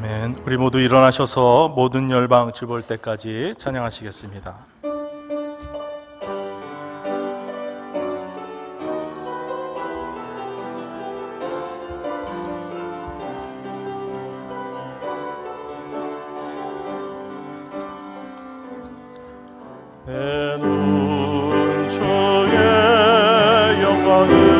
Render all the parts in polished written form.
아멘. 우리 모두 일어나셔서 모든 열방 주 볼 때까지 찬양하시겠습니다. 내 눈 주의 영광을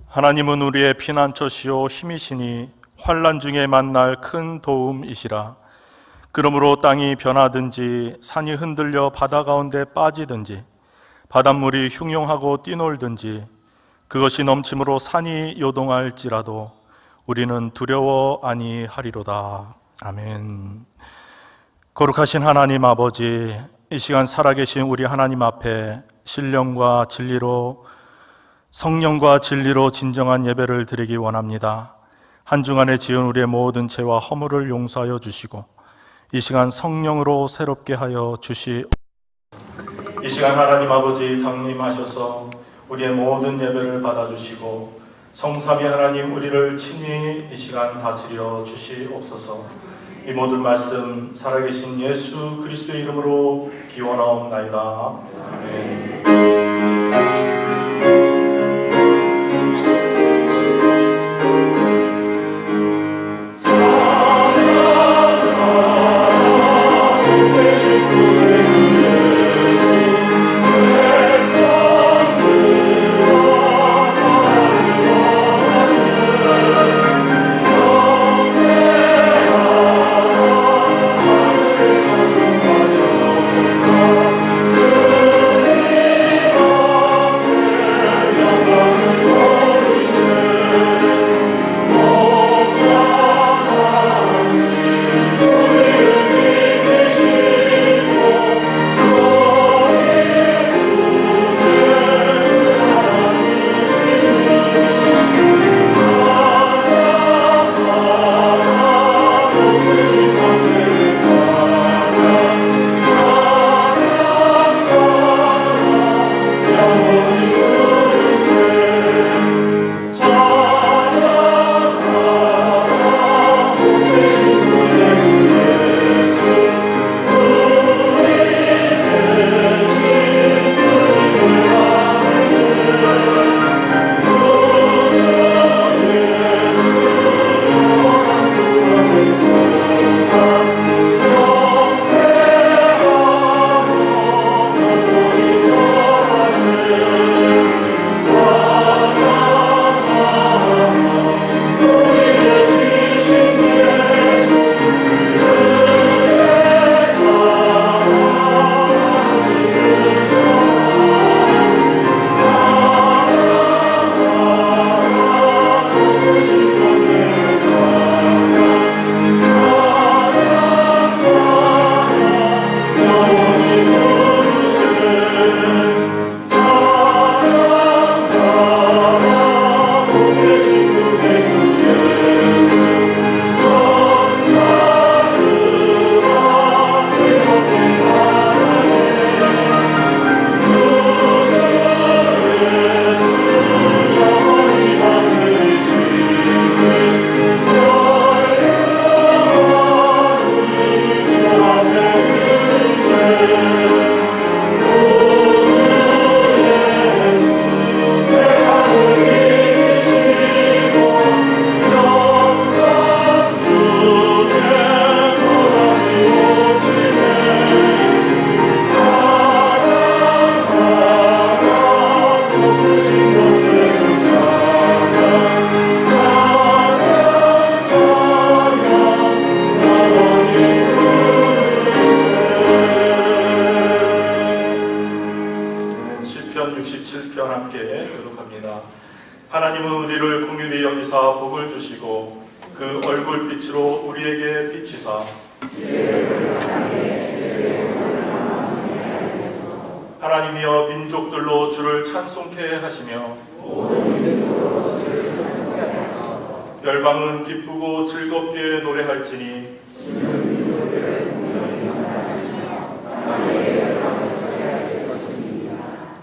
하나님은 우리의 피난처시오 힘이시니 환난 중에 만날 큰 도움이시라. 그러므로 땅이 변하든지 산이 흔들려 바다 가운데 빠지든지 바닷물이 흉용하고 뛰놀든지 그것이 넘침으로 산이 요동할지라도 우리는 두려워 아니하리로다. 아멘. 거룩하신 하나님 아버지, 이 시간 살아계신 우리 하나님 앞에 신령과 진리로, 성령과 진리로 진정한 예배를 드리기 원합니다. 한 주간에 지은 우리의 모든 죄와 허물을 용서하여 주시고 이 시간 성령으로 새롭게 하여 주시옵소서. 이 시간 하나님 아버지 강림하셔서 우리의 모든 예배를 받아주시고 성삼위 하나님 우리를 친히 이 시간 다스려 주시옵소서. 이 모든 말씀 살아계신 예수 그리스도의 이름으로 기원하옵나이다. 아멘. 함께 교독합니다. 하나님은 우리를 긍휼히 여기사 복을 주시고 그 얼굴빛으로 우리에게 비치사 하나님이여 민족들로 주를 찬송케 하시며 열방은 기쁘고 즐겁게 노래할지니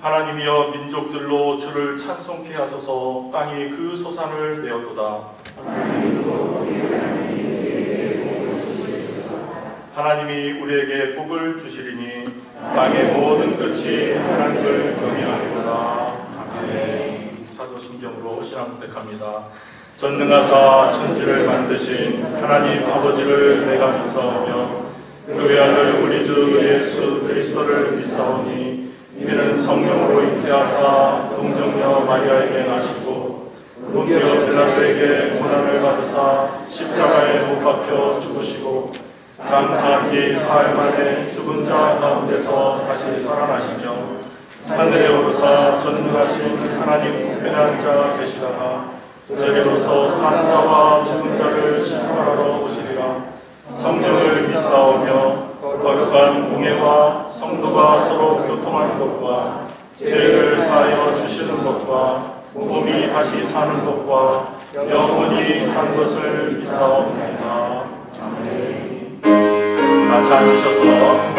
하나님이여 민족들로 주를 찬송케 하소서. 땅이 그 소산을 내었도다. 하나님이 우리에게 복을 주시리니 땅의 모든 끝이 하나님을 경외하리로다. 아멘. 사도신경으로 신앙 고백합니다. 전능하사 천지를 만드신 하나님 아버지를 내가 믿사오며 그 외아들 우리 주 예수 그리스도를 믿사오니 이는 성령으로 잉태하사 동정녀 마리아에게 나시고 본디오 빌라도에게 고난을 받으사 십자가에 못 박혀 죽으시고 장사 뒤 사흘 만에 죽은 자 가운데서 다시 살아나시며 하늘에 오르사 전능하신 하나님 우편한 자 되시다가 저리로서 사는 자와 죽은 자를 심판하러 오시리라. 성령을 믿사오며 거룩한 공예와 성도가 서로 교통하는 것과 죄를 사하여 주시는 것과 몸이 다시 사는 것과 영원히 산 것을 믿사옵나이다. 아멘. 같이 앉으셔서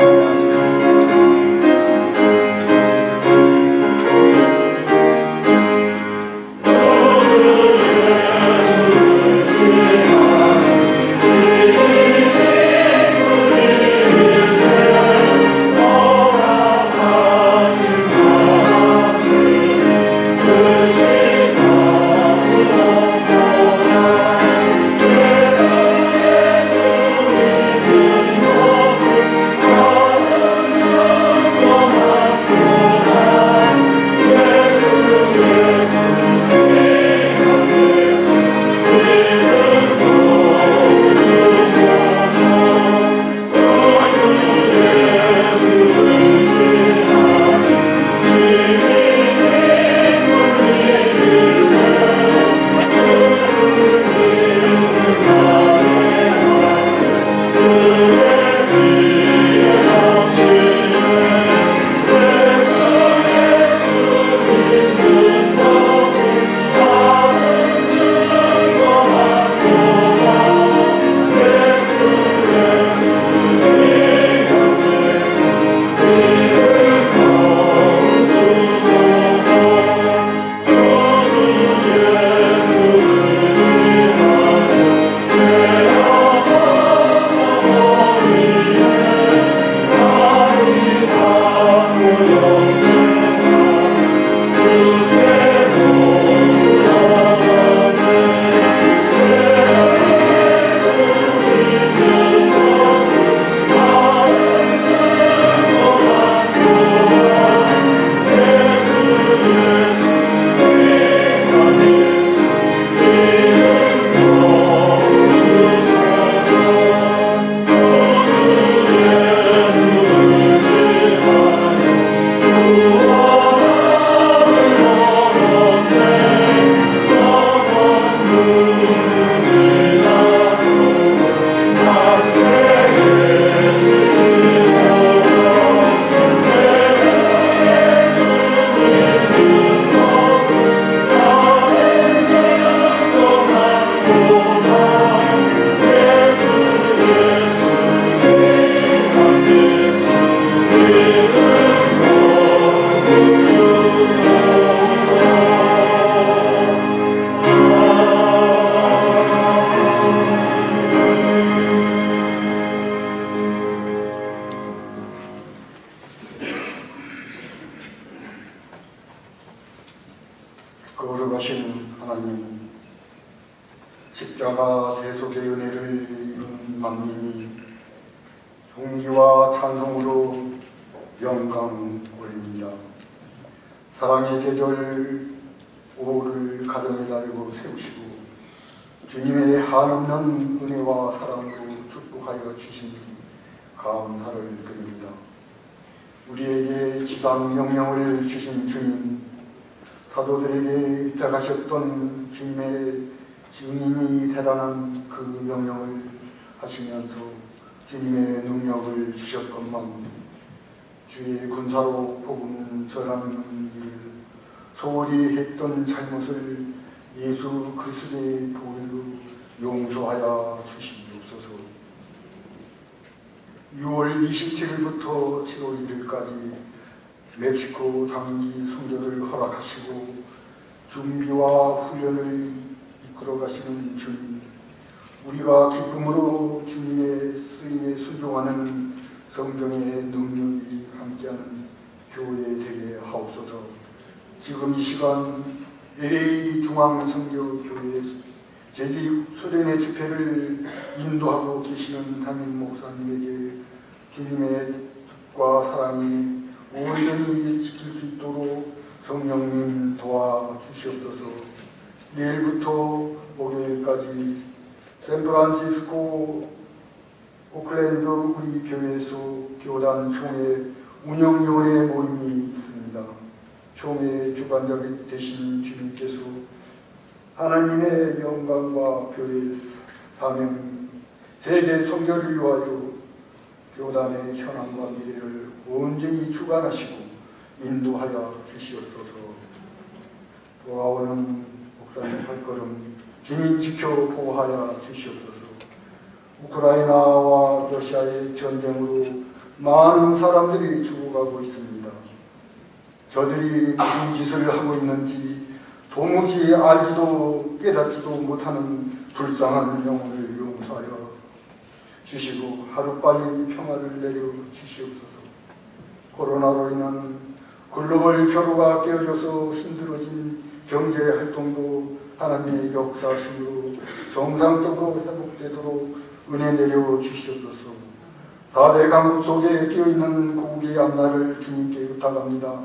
거룩하신 하나님, 십자가 대속의 은혜를 이룬 만민이 존귀와 찬송으로 영광 올립니다. 사랑의 계절 5호를 가정에 달고 세우시고 주님의 한없는 은혜와 사랑으로 축복하여 주신 감사를 드립니다. 우리에게 지상 명령을 주신 주님, 사도들에게 위탁하셨던 주님의 증인이 대단한 그 명령을 하시면서 주님의 능력을 주셨건만 주의 군사로 복음 전하는 일을 소홀히 했던 잘못을 예수 그리스도의 보혈로 용서하여 주시옵소서. 6월 27일부터 7월 1일까지 멕시코 단기 선교를 허락하시고 준비와 훈련을 이끌어 가시는 주님, 우리가 기쁨으로 주님의 쓰임에 순종하는 성경의 능력이 함께하는 교회 되게 하옵소서. 지금 이 시간 LA 중앙선교교회 재직 수련회 집회를 인도하고 계시는 담임 목사님에게 주님의 뜻과 사랑이 온전히 지킬 수 있도록 성령님 도와주시옵소서. 내일부터 목요일까지 샌프란시스코 오클랜드 우리 교회에서 교단 총회 운영위원회 모임이 있습니다. 총회 주관자 되신 주님께서 하나님의 영광과 교회의 사명, 세계 선교를 위하여 교단의 현황과 미래를 온전히 주관하시고 인도하여 주시옵소서. 돌아오는 목사님 발걸음 주님 지켜 보호하여 주시옵소서. 우크라이나와 러시아의 전쟁으로 많은 사람들이 죽어가고 있습니다. 저들이 무슨 짓을 하고 있는지 도무지 알지도 깨닫지도 못하는 불쌍한 영혼을 용서하여 주시고 하루빨리 평화를 내려 주시옵소서. 코로나로 인한 글로벌 교류가 깨어져서 힘들어진 경제활동도 하나님의 역사심으로 정상적으로 회복되도록 은혜 내려 주시옵소서. 4대 강국 속에 끼어있는 고국의 앞날을 주님께 부탁합니다.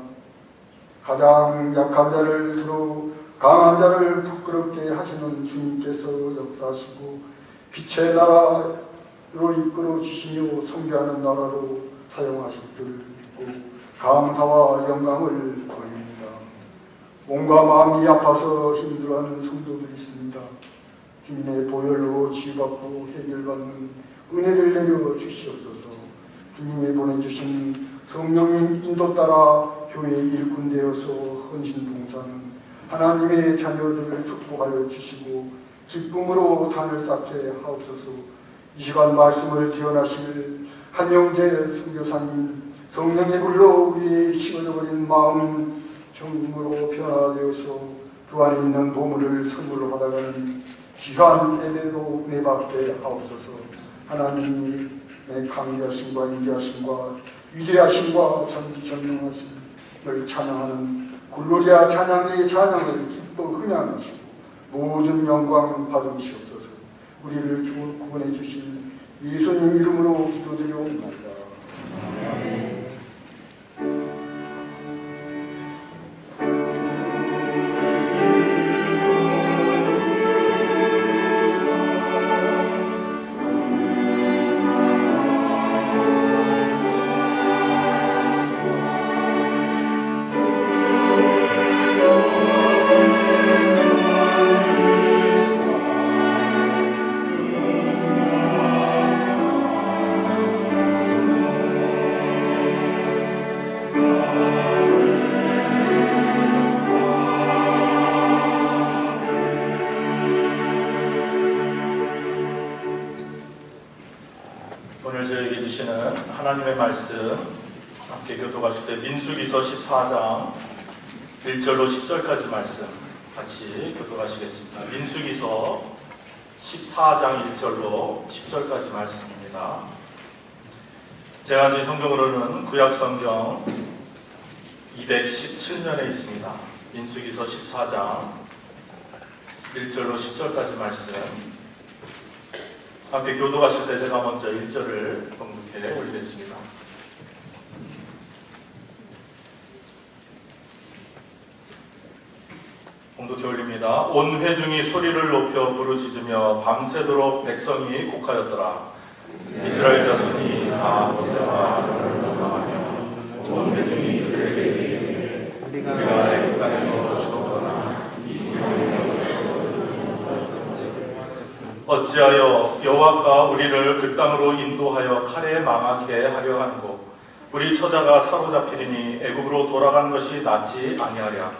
가장 약한 자를 들어 강한 자를 부끄럽게 하시는 주님께서 역사하시고 빛의 나라로 이끌어 주시며 선교하는 나라로 사용하실 줄 믿고 감사와 영광을 돌립니다. 몸과 마음이 아파서 힘들어하는 성도들이 있습니다. 주님의 보혈로 치유받고 해결받는 은혜를 내려 주시옵소서. 주님이 보내주신 성령님 인도 따라 교회 일꾼 되어서 헌신 봉사는 하나님의 자녀들을 축복하여 주시고 기쁨으로 단을 쌓게 하옵소서. 이 시간 말씀을 기원하실 한영재 선교사님, 성령의 불로 우리의 식어져버린 마음 정금으로 변화되어서 그 안에 있는 보물을 선물로 받아가는 귀한 예배로 은혜받게 하옵소서. 하나님의 강대하심과 인자하심과 위대하심과 전지전능하심을 찬양하는 굴로리아 찬양의 찬양을 기뻐 흥양하시고 모든 영광 받으시옵소서. 우리를 구원해 주신 예수님 이름으로 기도드리옵나이다. 오늘 저에게 주시는 하나님의 말씀 함께 교독하실 때 민수기서 14장 1절로 10절까지 말씀 같이 교독하시겠습니다. 민수기서 14장 1절로 10절까지 말씀입니다. 제가 가진 성경으로는 구약성경 217면에 있습니다. 민수기서 14장 1절로 10절까지 말씀 함께 교독하실 때 제가 먼저 1절을 봉독해 올리겠습니다. 봉독해 올립니다. 온 회중이 소리를 높여 부르짖으며 밤새도록 백성이 곡하였더라. 이스라엘 자손이 다 모세와 아론을 원망하며 온 회중이 그들에게 이르되 우리가 애굽 땅에서 죽어 어찌하여 여호와가 우리를 그 땅으로 인도하여 칼에 망하게 하려 하는고 우리 처자가 사로잡히리니 애굽으로 돌아간 것이 낫지 아니하랴.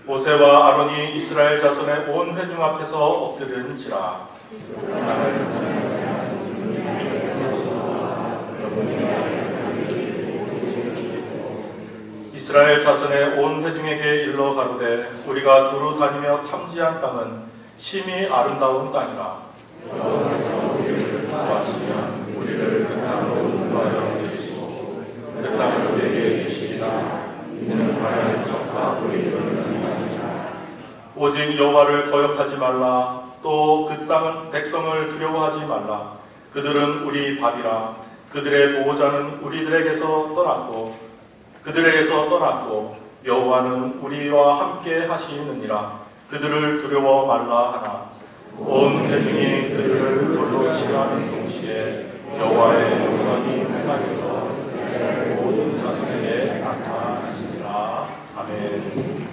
모세와 아론이 이스라엘 자손의 온 회중 앞에서 엎드른지라. 이스라엘 자손의 온 회중에게 일러 가로되 우리가 두루 다니며 탐지한 땅은 심히 아름다운 땅이라. 여호와시면 우리를 그 땅으로 인도하여 주시고 그 땅을 우리에게 주시리라. 이는 과연 적과 우리를 오직 여호와를 거역하지 말라. 또 그 땅은 백성을 두려워하지 말라. 그들은 우리 밥이라. 그들의 보호자는 그들에게서 떠났고 여호와는 우리와 함께 하시느니라. 그들을 두려워 말라 하나. 온 회중이 그들을 돌로 치하는 동시에 여호와의 영광이 해방에서 이스라엘 모든 자손에게 나타나시니라. 아멘.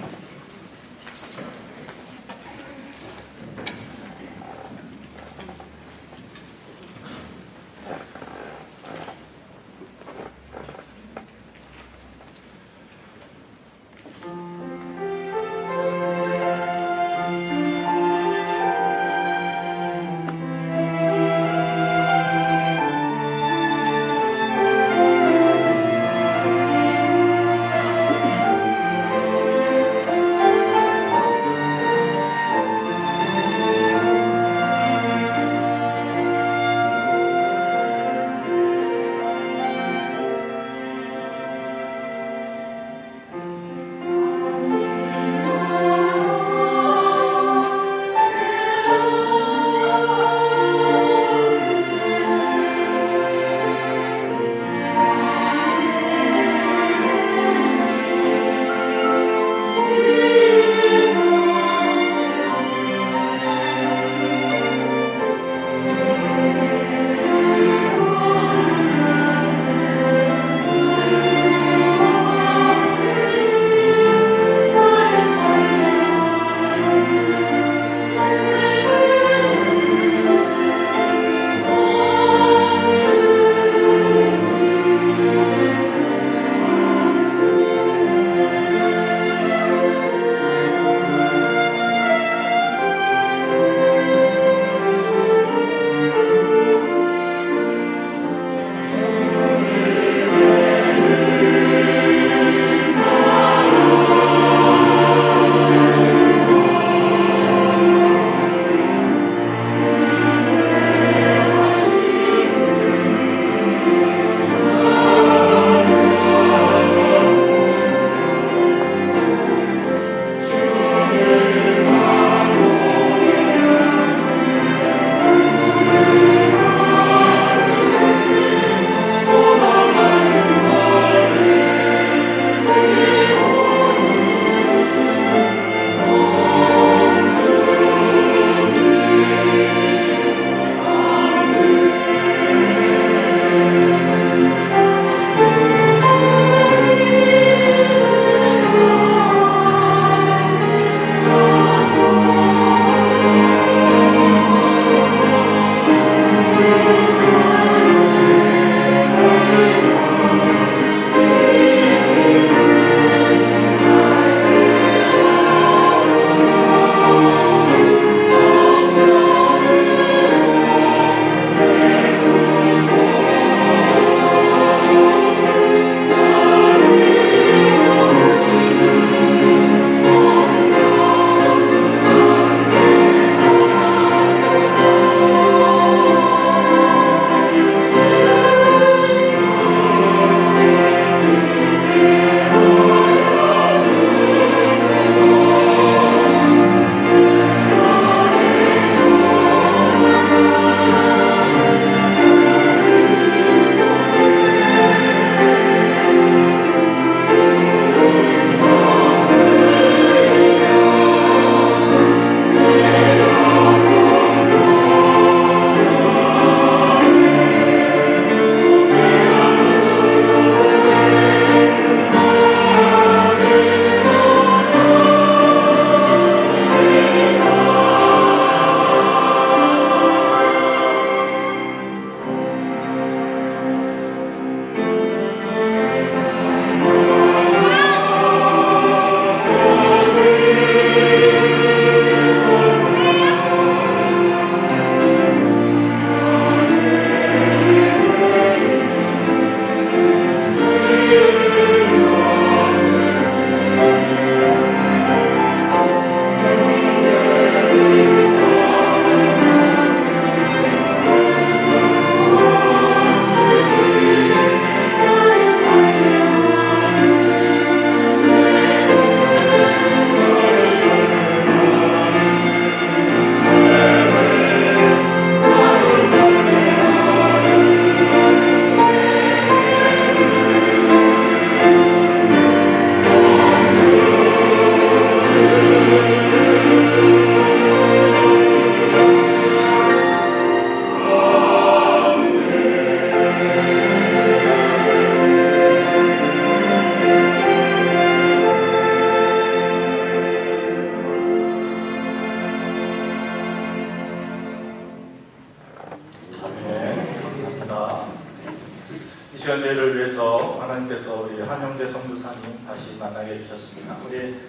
시간 저희를 위해서 하나님께서 우리 한영재 선교사님 다시 만나게 해주셨습니다. 우리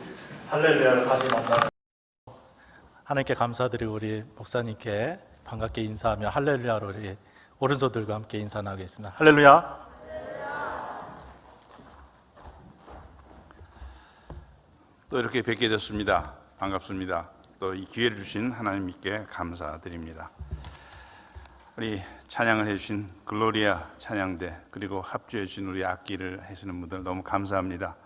할렐루야를 다시 만나는 하나님께 감사드리고 우리 목사님께 반갑게 인사하며 할렐루야로 우리 오른손들과 함께 인사 나누겠습니다. 할렐루야. 또 이렇게 뵙게 됐습니다. 반갑습니다. 또 이 기회를 주신 하나님께 감사드립니다. 우리 찬양을 해주신 글로리아 찬양대 그리고 합주해 주신 우리 악기를 하시는 분들 너무 감사합니다.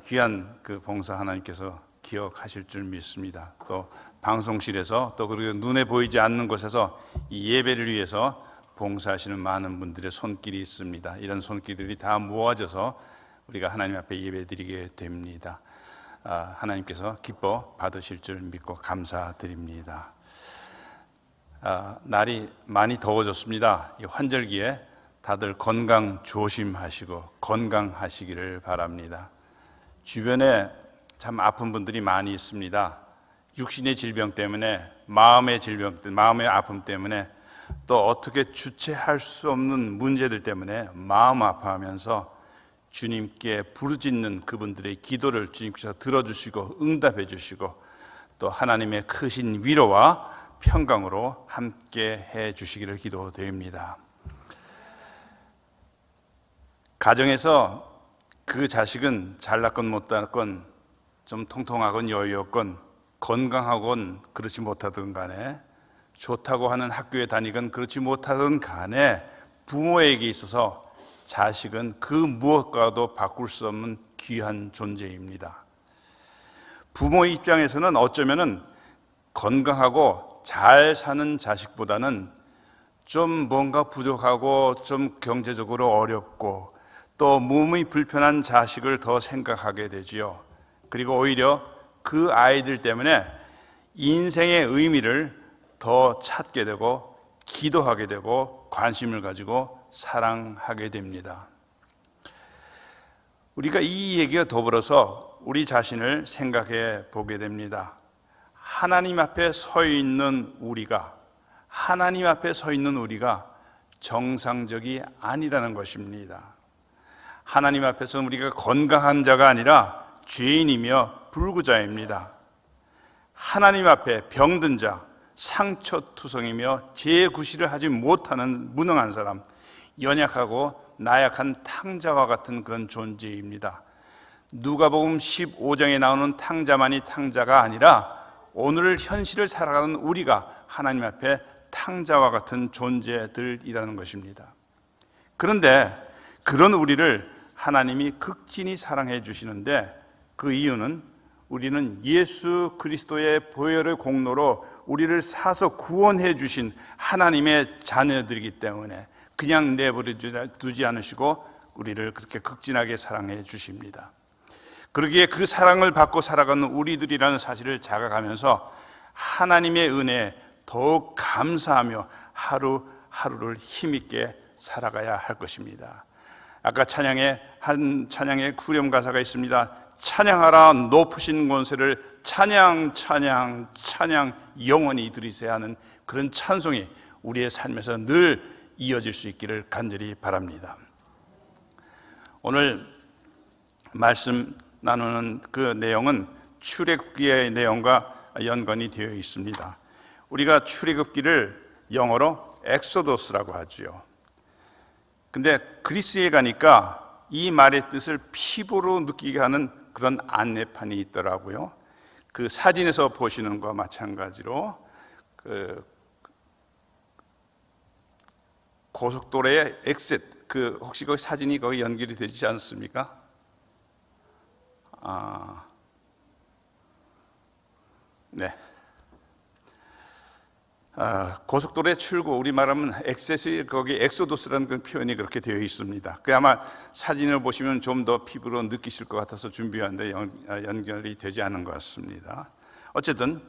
귀한 그 봉사 하나님께서 기억하실 줄 믿습니다. 또 방송실에서 또 그리고 눈에 보이지 않는 곳에서 이 예배를 위해서 봉사하시는 많은 분들의 손길이 있습니다. 이런 손길들이 다 모아져서 우리가 하나님 앞에 예배드리게 됩니다. 하나님께서 기뻐 받으실 줄 믿고 감사드립니다. 날이 많이 더워졌습니다. 이 환절기에 다들 건강 조심하시고 건강하시기를 바랍니다. 주변에 참 아픈 분들이 많이 있습니다. 육신의 질병 때문에, 마음의 질병, 마음의 아픔 때문에, 또 어떻게 주체할 수 없는 문제들 때문에 마음 아파하면서 주님께 부르짖는 그분들의 기도를 주님께서 들어주시고 응답해 주시고 또 하나님의 크신 위로와 평강으로 함께 해 주시기를 기도드립니다. 가정에서 그 자식은 잘났건 못났건 좀 통통하건 여유없건 건강하건 그렇지 못하든 간에 좋다고 하는 학교에 다니건 그렇지 못하든 간에 부모에게 있어서 자식은 그 무엇과도 바꿀 수 없는 귀한 존재입니다. 부모의 입장에서는 어쩌면은 건강하고 잘 사는 자식보다는 좀 뭔가 부족하고 좀 경제적으로 어렵고 또 몸이 불편한 자식을 더 생각하게 되지요. 그리고 오히려 그 아이들 때문에 인생의 의미를 더 찾게 되고 기도하게 되고 관심을 가지고 사랑하게 됩니다. 우리가 이 얘기와 더불어서 우리 자신을 생각해 보게 됩니다. 하나님 앞에 서 있는 우리가, 하나님 앞에 서 있는 우리가 정상적이 아니라는 것입니다. 하나님 앞에서는 우리가 건강한 자가 아니라 죄인이며 불구자입니다. 하나님 앞에 병든 자, 상처투성이며 재구실을 하지 못하는 무능한 사람, 연약하고 나약한 탕자와 같은 그런 존재입니다. 누가복음 15장에 나오는 탕자만이 탕자가 아니라 오늘 현실을 살아가는 우리가 하나님 앞에 탕자와 같은 존재들이라는 것입니다. 그런데 그런 우리를 하나님이 극진히 사랑해 주시는데 그 이유는 우리는 예수 그리스도의 보혈의 공로로 우리를 사서 구원해 주신 하나님의 자녀들이기 때문에 그냥 내버려 두지 않으시고 우리를 그렇게 극진하게 사랑해 주십니다. 그러기에 그 사랑을 받고 살아가는 우리들이라는 사실을 자각하면서 하나님의 은혜에 더욱 감사하며 하루하루를 힘있게 살아가야 할 것입니다. 아까 한 찬양의 후렴 가사가 있습니다. 찬양하라 높으신 권세를 찬양 찬양 찬양 영원히 들으셔야 하는 그런 찬송이 우리의 삶에서 늘 이어질 수 있기를 간절히 바랍니다. 오늘 말씀 나누는 그 내용은 출애굽기의 내용과 연관이 되어 있습니다. 우리가 출애굽기를 영어로 엑소더스라고 하지요. 근데 그리스에 가니까 이 말의 뜻을 피부로 느끼게 하는 그런 안내판이 있더라고요. 그 사진에서 보시는 것과 마찬가지로 그 고속도로의 엑셋, 혹시 그 사진이 거기 연결이 되지 않습니까? 네. 고속도로의 출구, 우리 말하면 엑셋이 거기 엑소도스라는 그 표현이 그렇게 되어 있습니다. 그 아마 사진을 보시면 좀 더 피부로 느끼실 것 같아서 준비하는데 연결이 되지 않은 것 같습니다. 어쨌든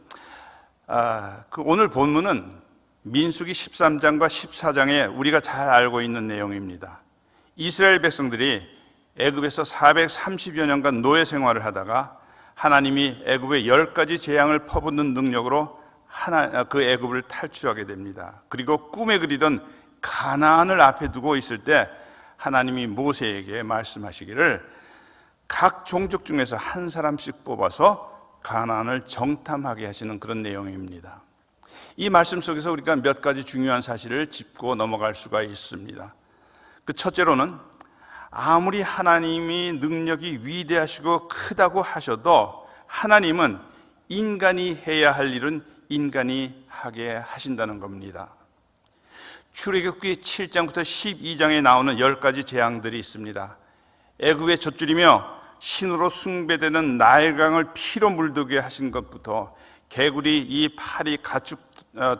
그 오늘 본문은 민수기 13장과 14장에 우리가 잘 알고 있는 내용입니다. 이스라엘 백성들이 애굽에서 430여 년간 노예 생활을 하다가 하나님이 애굽에 10가지 재앙을 퍼붓는 능력으로 그 애굽을 탈출하게 됩니다. 그리고 꿈에 그리던 가나안을 앞에 두고 있을 때 하나님이 모세에게 말씀하시기를 각 종족 중에서 한 사람씩 뽑아서 가나안을 정탐하게 하시는 그런 내용입니다. 이 말씀 속에서 우리가 몇 가지 중요한 사실을 짚고 넘어갈 수가 있습니다. 그 첫째로는 아무리 하나님이 능력이 위대하시고 크다고 하셔도 하나님은 인간이 해야 할 일은 인간이 하게 하신다는 겁니다. 출애굽기 7장부터 12장에 나오는 10가지 재앙들이 있습니다. 애굽의 젖줄이며 신으로 숭배되는 나일강을 피로 물들게 하신 것부터 개구리, 이 파리, 가축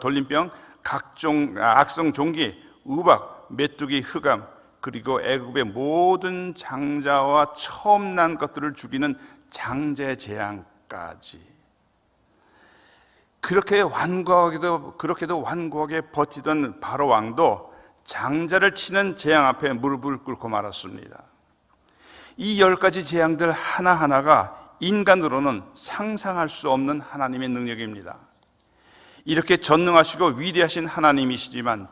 돌림병, 각종 악성 종기, 우박, 메뚜기, 흑암, 그리고 애굽의 모든 장자와 처음 난 것들을 죽이는 장제 재앙까지, 그렇게도 완고하게 버티던 바로 왕도 장자를 치는 재앙 앞에 무릎을 꿇고 말았습니다. 이 10가지 재앙들 하나하나가 인간으로는 상상할 수 없는 하나님의 능력입니다. 이렇게 전능하시고 위대하신 하나님이시지만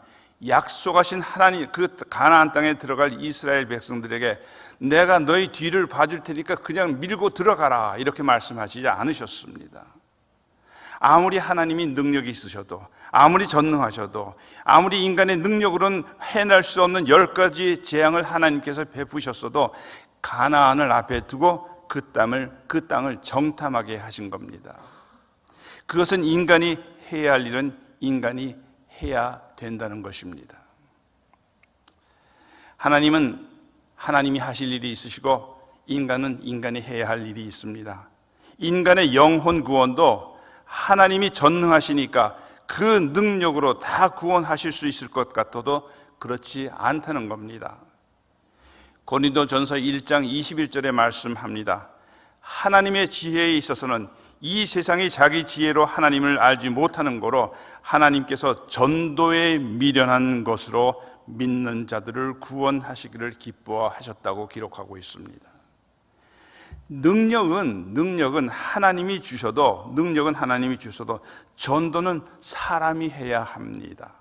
약속하신 하나님, 그 가나안 땅에 들어갈 이스라엘 백성들에게 내가 너희 뒤를 봐줄 테니까 그냥 밀고 들어가라, 이렇게 말씀하시지 않으셨습니다. 아무리 하나님이 능력이 있으셔도, 아무리 전능하셔도, 아무리 인간의 능력으로는 해낼 수 없는 10가지 재앙을 하나님께서 베푸셨어도 가나안을 앞에 두고 그 땅을 정탐하게 하신 겁니다. 그것은 인간이 해야 할 일은 인간이 해야 된다는 것입니다. 하나님은 하나님이 하실 일이 있으시고 인간은 인간이 해야 할 일이 있습니다. 인간의 영혼 구원도 하나님이 전능하시니까 그 능력으로 다 구원하실 수 있을 것 같아도 그렇지 않다는 겁니다. 고린도전서 1장 21절에 말씀합니다. 하나님의 지혜에 있어서는 이 세상이 자기 지혜로 하나님을 알지 못하는 거로 하나님께서 전도에 미련한 것으로 믿는 자들을 구원하시기를 기뻐하셨다고 기록하고 있습니다. 능력은 하나님이 주셔도, 전도는 사람이 해야 합니다.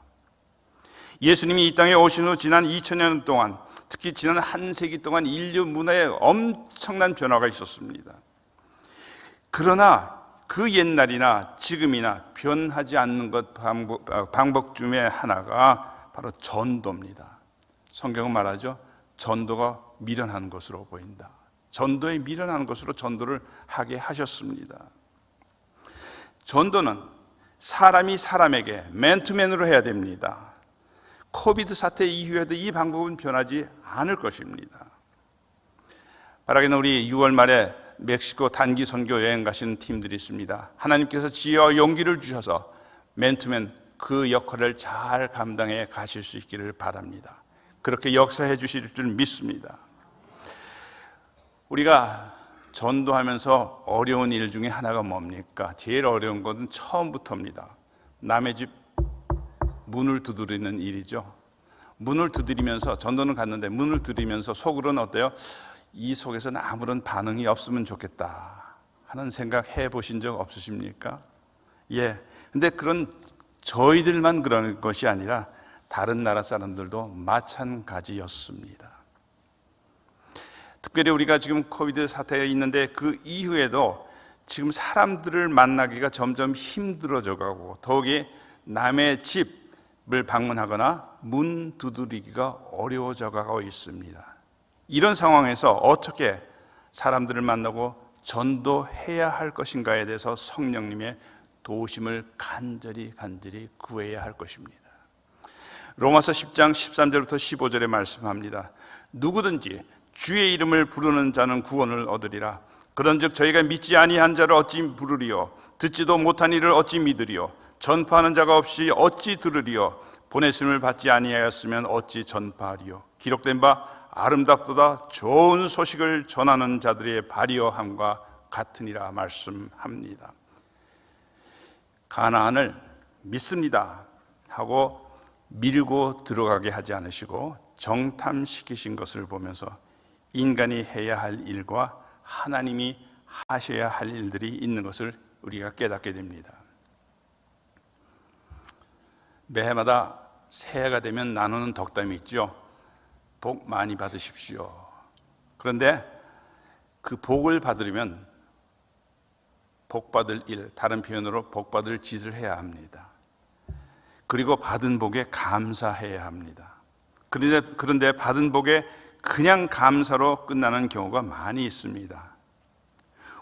예수님이 이 땅에 오신 후 지난 2000년 동안, 특히 지난 한 세기 동안 인류 문화에 엄청난 변화가 있었습니다. 그러나 그 옛날이나 지금이나 변하지 않는 방법 중에 하나가 바로 전도입니다. 성경은 말하죠. 전도가 미련한 것으로 보인다. 전도에 미련한 것으로 전도를 하게 하셨습니다. 전도는 사람이 사람에게 맨투맨으로 해야 됩니다. 코비드 사태 이후에도 이 방법은 변하지 않을 것입니다. 바라기는 우리 6월 말에 멕시코 단기 선교 여행 가시는 팀들이 있습니다. 하나님께서 지혜와 용기를 주셔서 맨투맨 그 역할을 잘 감당해 가실 수 있기를 바랍니다. 그렇게 역사해 주실 줄 믿습니다. 우리가 전도하면서 어려운 일 중에 하나가 뭡니까? 제일 어려운 것은 처음부터입니다. 남의 집 문을 두드리는 일이죠. 문을 두드리면서, 전도는 갔는데 문을 두드리면서 속으로는 어때요? 이 속에서는 아무런 반응이 없으면 좋겠다 하는 생각 해보신 적 없으십니까? 예. 근데 그런 저희들만 그런 것이 아니라 다른 나라 사람들도 마찬가지였습니다. 특별히 우리가 지금 코비드 사태가 있는데 그 이후에도 지금 사람들을 만나기가 점점 힘들어져 가고, 더욱이 남의 집을 방문하거나 문 두드리기가 어려워져 가고 있습니다. 이런 상황에서 어떻게 사람들을 만나고 전도해야 할 것인가에 대해서 성령님의 도우심을 간절히 구해야 할 것입니다. 로마서 10장 13절부터 15절에 말씀합니다. 누구든지 주의 이름을 부르는 자는 구원을 얻으리라. 그런즉 저희가 믿지 아니한 자를 어찌 부르리요? 듣지도 못한 이를 어찌 믿으리요? 전파하는 자가 없이 어찌 들으리요? 보내심을 받지 아니하였으면 어찌 전파하리요? 기록된 바 아름답도다 좋은 소식을 전하는 자들의 발이어함과 같으니라 말씀합니다. 가나안을 믿습니다 하고 밀고 들어가게 하지 않으시고 정탐시키신 것을 보면서 인간이 해야 할 일과 하나님이 하셔야 할 일들이 있는 것을 우리가 깨닫게 됩니다. 매해마다 새해가 되면 나누는 덕담이 있죠. 복 많이 받으십시오. 그런데 그 복을 받으려면 복 받을 일, 다른 표현으로 복 받을 짓을 해야 합니다. 그리고 받은 복에 감사해야 합니다. 그런데 받은 복에 그냥 감사로 끝나는 경우가 많이 있습니다.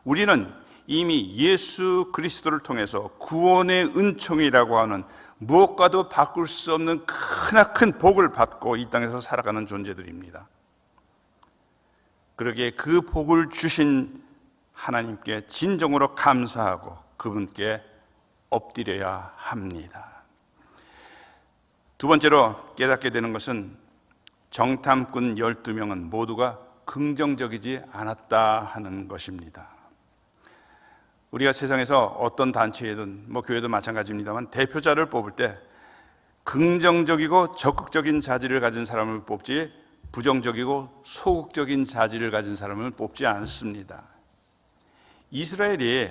우리는 이미 예수 그리스도를 통해서 구원의 은총이라고 하는 무엇과도 바꿀 수 없는 크나큰 복을 받고 이 땅에서 살아가는 존재들입니다. 그러기에 그 복을 주신 하나님께 진정으로 감사하고 그분께 엎드려야 합니다. 두 번째로 깨닫게 되는 것은 정탐꾼 12명은 모두가 긍정적이지 않았다 하는 것입니다. 우리가 세상에서 어떤 단체이든 교회도 마찬가지입니다만 대표자를 뽑을 때 긍정적이고 적극적인 자질을 가진 사람을 뽑지 부정적이고 소극적인 자질을 가진 사람을 뽑지 않습니다. 이스라엘이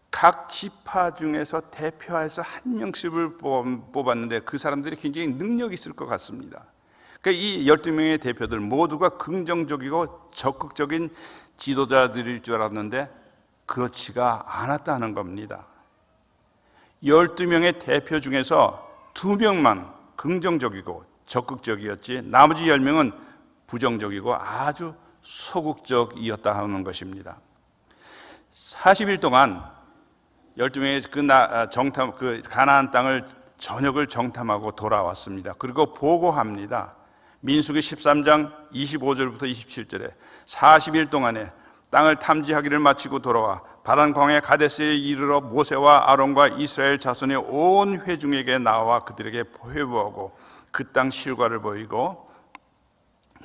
각 지파 중에서 대표해서 한 명씩을 뽑았는데 그 사람들이 굉장히 능력이 있을 것 같습니다. 그러니까 이 12명의 대표들 모두가 긍정적이고 적극적인 지도자들일 줄 알았는데 그렇지가 않았다는 겁니다. 12명의 대표 중에서 2명만 긍정적이고 적극적이었지 나머지 10명은 부정적이고 아주 소극적이었다 하는 것입니다. 40일 동안 12명의 그 가나안 땅을 전역을 정탐하고 돌아왔습니다. 그리고 보고합니다. 민수기 13장 25절부터 27절에 40일 동안에 땅을 탐지하기를 마치고 돌아와 바란 광야 가데스에 이르러 모세와 아론과 이스라엘 자손의 온 회중에게 나와 그들에게 회부하고 그 땅 실과를 보이고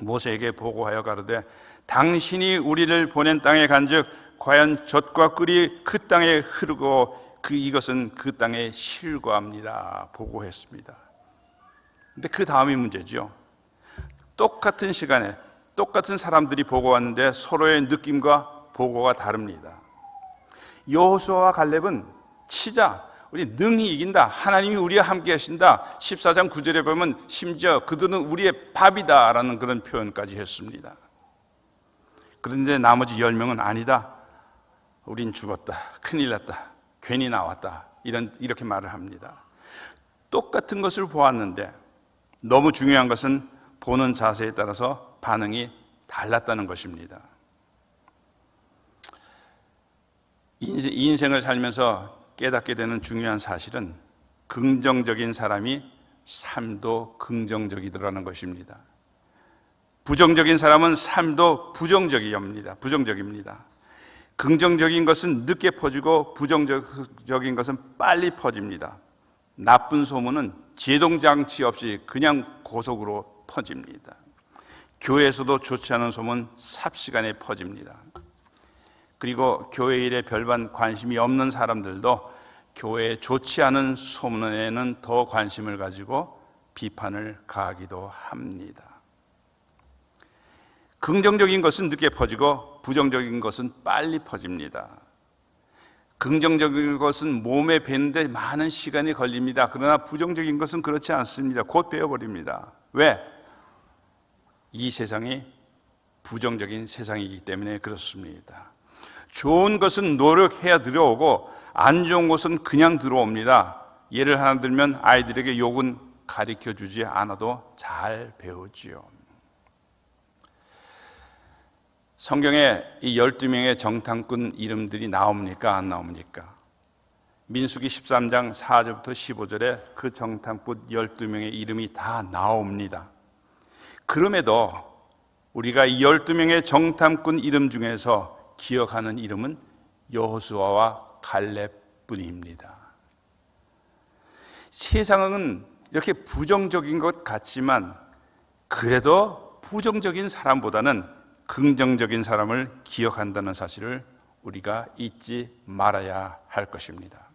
모세에게 보고하여 가로되 당신이 우리를 보낸 땅에 간즉 과연 젖과 꿀이 그 땅에 흐르고 이것은 그 땅의 실과입니다. 보고했습니다. 근데 그 다음이 문제죠. 똑같은 시간에 똑같은 사람들이 보고왔는데 서로의 느낌과 보고가 다릅니다. 여호수아와 갈렙은 치자, 우리 능히 이긴다, 하나님이 우리와 함께 하신다, 14장 9절에 보면 심지어 그들은 우리의 밥이다 라는 그런 표현까지 했습니다. 그런데 나머지 10명은 아니다, 우린 죽었다, 큰일 났다, 괜히 나왔다, 이렇게 말을 합니다. 똑같은 것을 보았는데 너무 중요한 것은 보는 자세에 따라서 반응이 달랐다는 것입니다. 인생을 살면서 깨닫게 되는 중요한 사실은 긍정적인 사람이 삶도 긍정적이더라는 것입니다. 부정적인 사람은 삶도 부정적입니다. 긍정적인 것은 늦게 퍼지고 부정적인 것은 빨리 퍼집니다. 나쁜 소문은 제동장치 없이 그냥 고속으로 퍼집니다. 교회에서도 좋지 않은 소문 삽시간에 퍼집니다. 그리고 교회 일에 별반 관심이 없는 사람들도 교회에 좋지 않은 소문에는 더 관심을 가지고 비판을 가하기도 합니다. 긍정적인 것은 늦게 퍼지고 부정적인 것은 빨리 퍼집니다. 긍정적인 것은 몸에 배는데 많은 시간이 걸립니다. 그러나 부정적인 것은 그렇지 않습니다. 곧 배어버립니다. 왜? 이 세상이 부정적인 세상이기 때문에 그렇습니다. 좋은 것은 노력해야 들어오고 안 좋은 것은 그냥 들어옵니다. 예를 하나 들면 아이들에게 욕은 가르쳐주지 않아도 잘 배우지요. 성경에 이 12명의 정탐꾼 이름들이 나옵니까? 안 나옵니까? 민수기 13장 4절부터 15절에 그 정탐꾼 12명의 이름이 다 나옵니다. 그럼에도 우리가 이 12명의 정탐꾼 이름 중에서 기억하는 이름은 여호수아와 갈렙뿐입니다. 세상은 이렇게 부정적인 것 같지만 그래도 부정적인 사람보다는 긍정적인 사람을 기억한다는 사실을 우리가 잊지 말아야 할 것입니다.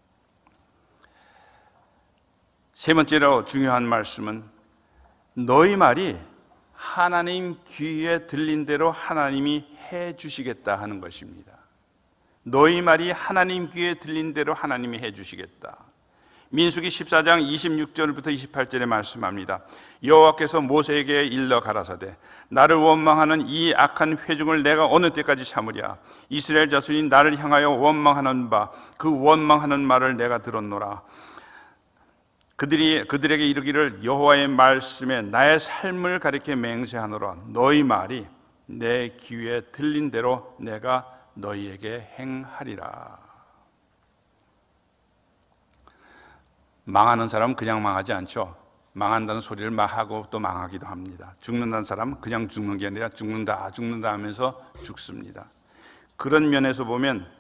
세 번째로 중요한 말씀은 너희 말이 하나님 귀에 들린 대로 하나님이 해 주시겠다 하는 것입니다. 너희 말이 하나님 귀에 들린 대로 하나님이 해 주시겠다. 민수기 14장 26절부터 28절에 말씀합니다. 여호와께서 모세에게 일러 가라사대 나를 원망하는 이 악한 회중을 내가 어느 때까지 참으랴. 이스라엘 자손이 나를 향하여 원망하는 바 그 원망하는 말을 내가 들었노라. 그들에게 이르기를 여호와의 말씀에 나의 삶을 가리켜 맹세하노라. 너희 말이 내 귀에 들린 대로 내가 너희에게 행하리라. 망하는 사람은 그냥 망하지 않죠. 망한다는 소리를 하고 또 망하기도 합니다. 죽는다는 사람은 그냥 죽는 게 아니라 죽는다 하면서 죽습니다. 그런 면에서 보면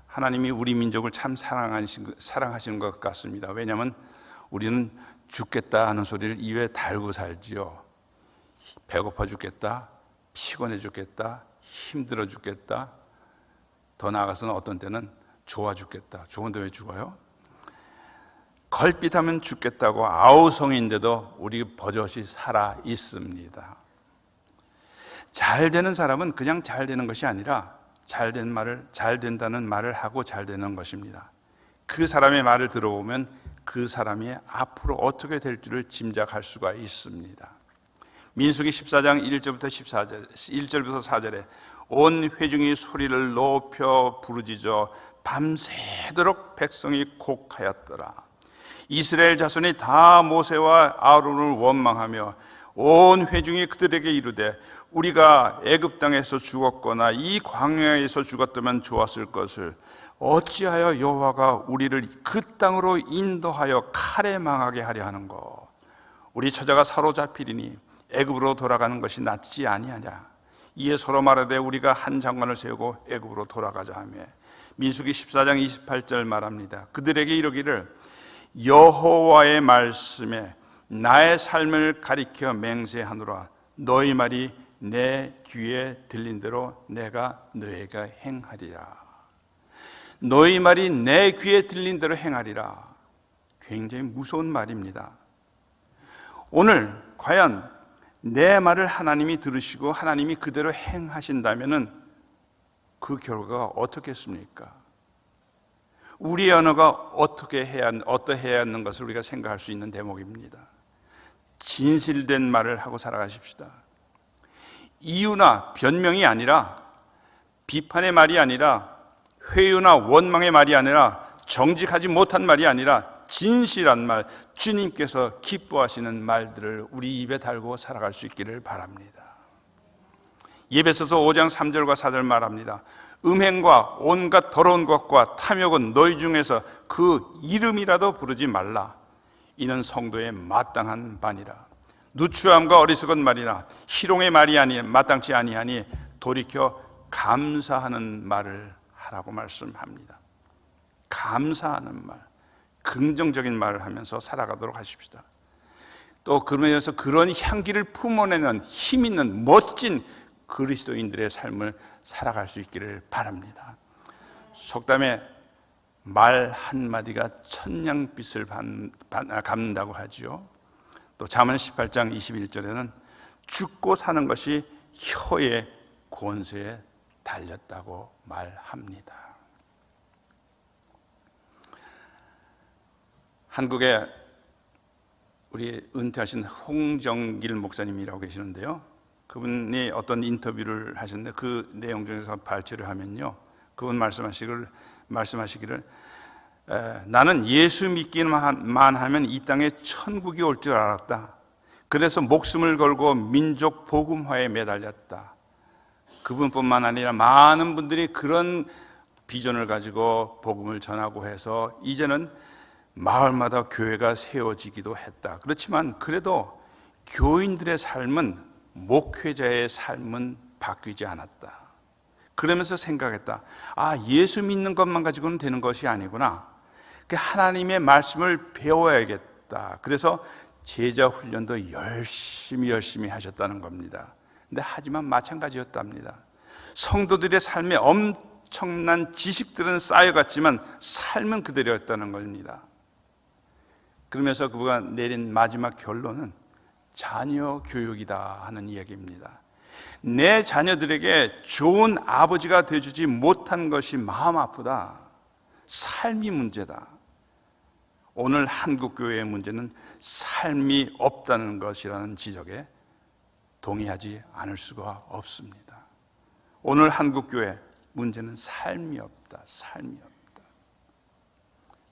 하나님이 우리 민족을 참 사랑하시는 것 같습니다. 왜냐하면 우리는 죽겠다 하는 소리를 입에 달고 살지요. 배고파 죽겠다, 피곤해 죽겠다, 힘들어 죽겠다, 더 나아가서는 어떤 때는 좋아 죽겠다. 좋은데 왜 죽어요? 걸핏하면 죽겠다고 아우성인데도 우리 버젓이 살아 있습니다. 잘 되는 사람은 그냥 잘 되는 것이 아니라 잘 된다는 말을 하고 잘 되는 것입니다. 그 사람의 말을 들어보면 그 사람이 앞으로 어떻게 될 줄을 짐작할 수가 있습니다. 민수기 14장 1절부터 4절에 온 회중이 소리를 높여 부르짖어 밤새도록 백성이 곡하였더라. 이스라엘 자손이 다 모세와 아론을 원망하며 온 회중이 그들에게 이르되 우리가 애굽 땅에서 죽었거나 이 광야에서 죽었다면 좋았을 것을 어찌하여 여호와가 우리를 그 땅으로 인도하여 칼에 망하게 하려 하는고. 우리 처자가 사로잡히리니 애굽으로 돌아가는 것이 낫지 아니하냐. 이에 서로 말하되 우리가 한 장관을 세우고 애굽으로 돌아가자 하며 민수기 14장 28절 말합니다. 그들에게 이르기를 여호와의 말씀에 나의 삶을 가리켜 맹세하노라. 너희 말이 내 귀에 들린 대로 내가 너희에게 행하리라. 너희 말이 내 귀에 들린 대로 행하리라. 굉장히 무서운 말입니다. 오늘 과연 내 말을 하나님이 들으시고 하나님이 그대로 행하신다면 그 결과가 어떻겠습니까? 우리의 언어가 어떠해야 하는 것을 우리가 생각할 수 있는 대목입니다. 진실된 말을 하고 살아가십시다. 이유나 변명이 아니라, 비판의 말이 아니라, 회유나 원망의 말이 아니라, 정직하지 못한 말이 아니라 진실한 말, 주님께서 기뻐하시는 말들을 우리 입에 달고 살아갈 수 있기를 바랍니다. 에베소서 5장 3절과 4절 말합니다. 음행과 온갖 더러운 것과 탐욕은 너희 중에서 그 이름이라도 부르지 말라. 이는 성도의 마땅한 바니라. 누추함과 어리석은 말이나 희롱의 말이 아니 마땅치 아니하니 돌이켜 감사하는 말을 하라고 말씀합니다. 감사하는 말, 긍정적인 말을 하면서 살아가도록 하십시다. 또 그러면서 그런 향기를 품어내는 힘 있는 멋진 그리스도인들의 삶을 살아갈 수 있기를 바랍니다. 속담에 말 한마디가 천냥빚을 갚는다고 하지요. 또 잠언 18장 21절에는 죽고 사는 것이 혀의 권세에 달렸다고 말합니다. 한국에 우리 은퇴하신 홍정길 목사님이라고 계시는데요. 그분이 어떤 인터뷰를 하셨는데 그 내용 중에서 발췌를 하면요, 그분 말씀하시기를 나는 예수 믿기만 하면 이 땅에 천국이 올 줄 알았다. 그래서 목숨을 걸고 민족 복음화에 매달렸다. 그분뿐만 아니라 많은 분들이 그런 비전을 가지고 복음을 전하고 해서 이제는 마을마다 교회가 세워지기도 했다. 그렇지만 그래도 교인들의 삶은, 목회자의 삶은 바뀌지 않았다. 그러면서 생각했다. 예수 믿는 것만 가지고는 되는 것이 아니구나. 하나님의 말씀을 배워야겠다. 그래서 제자 훈련도 열심히 하셨다는 겁니다. 근데 하지만 마찬가지였답니다. 성도들의 삶에 엄청난 지식들은 쌓여갔지만 삶은 그대로였다는 겁니다. 그러면서 그가 내린 마지막 결론은 자녀 교육이다 하는 이야기입니다. 내 자녀들에게 좋은 아버지가 되어주지 못한 것이 마음 아프다. 삶이 문제다. 오늘 한국교회의 문제는 삶이 없다는 것이라는 지적에 동의하지 않을 수가 없습니다. 오늘 한국교회 문제는 삶이 없다. 삶이 없다.